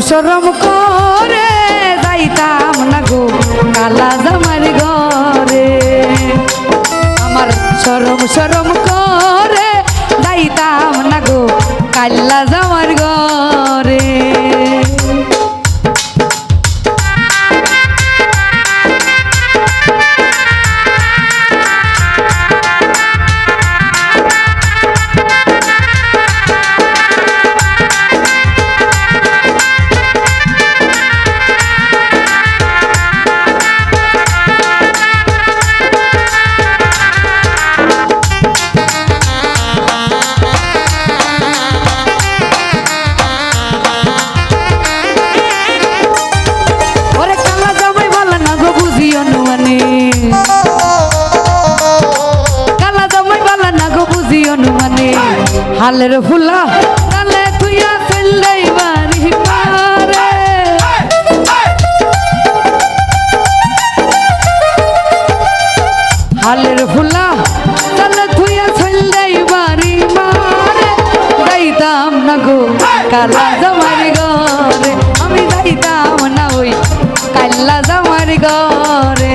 শরম করে যাইতাম না গো কালা জামার ঘরে। আমার শরম শরম করে যাইতাম না গো কালা জামার ঘরে। হালের ফুলা তালে তুইয়া চললেই বাড়ি পারে। হালের ফুলা তালে তুইয়া চললেই বাড়ি মারে। যাইতাম না গো কালা জামার ঘরে, আমি যাইতাম না ওই কালা জামার ঘরে।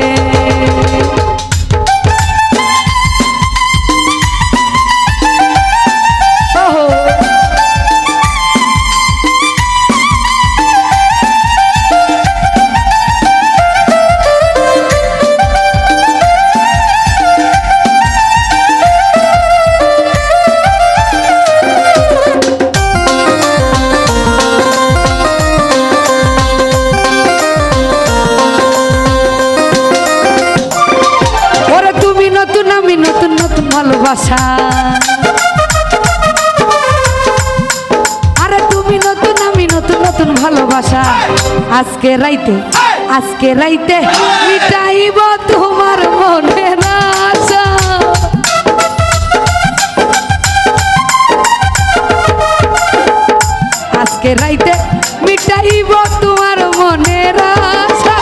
ভালোবাসা আরে তুমি নতুন আমি নতুন নতুন ভালোবাসা। আজকে রাইতে মিটাইব তোমার মনের আশা। আজকে রাইতে মিটাইব তোমার মনের আশা।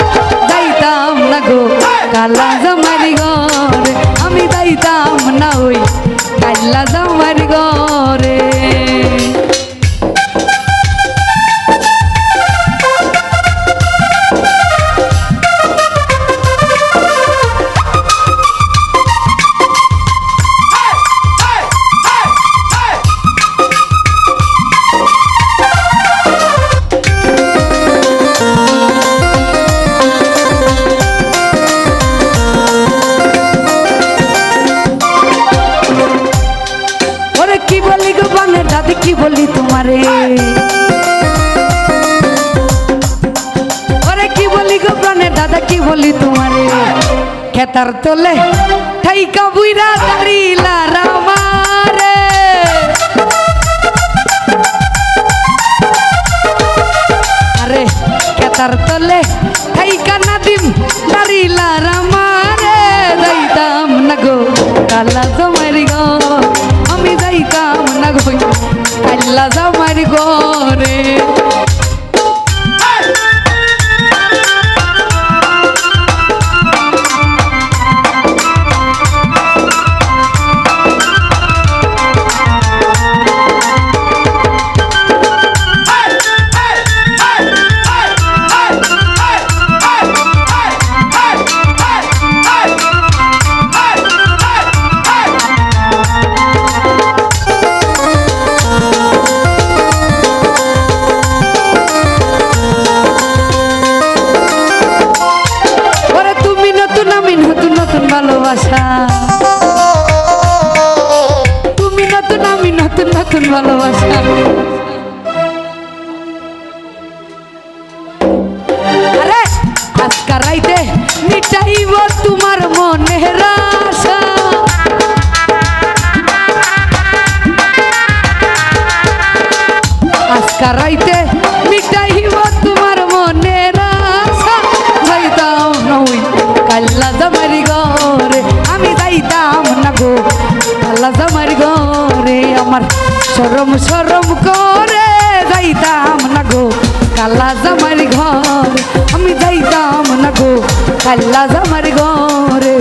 যাইতাম না গো কালা জামার ঘরে, আমি যাইতাম না ওই কালা জামার ঘরে। কি বলি তোমারে ওরে কি বলি গো প্রাণের দাদা কি বলি তোমারে। খেতার তোলে ঠাইকা বুইরা দাঁড়িলা রামারে। আরে খেতার তোলে ঠাইকা নাদিম দাঁড়িলা রামারে। যাইতাম না গো কালা জামার ঘরে, আমি যাইতাম না গো কালা জামার ঘরে। ভালোবাসা তুমি নতুন আমি নতুন নতুন ভালোবাসা। আরে আজকে রাইতে মিটাইব তোমার মনের আশা। আজকে রাইতে মিটাইব তোমার মনের আশা। যাইতাম না ওই কালা জামার ঘরে, আমি যাইতাম না গো কালা জামার ঘরে। আমার শরম শরম করে যাইতাম না গো কালা জামার ঘরে, আমি যাইতাম না গো কালা জামার ঘরে।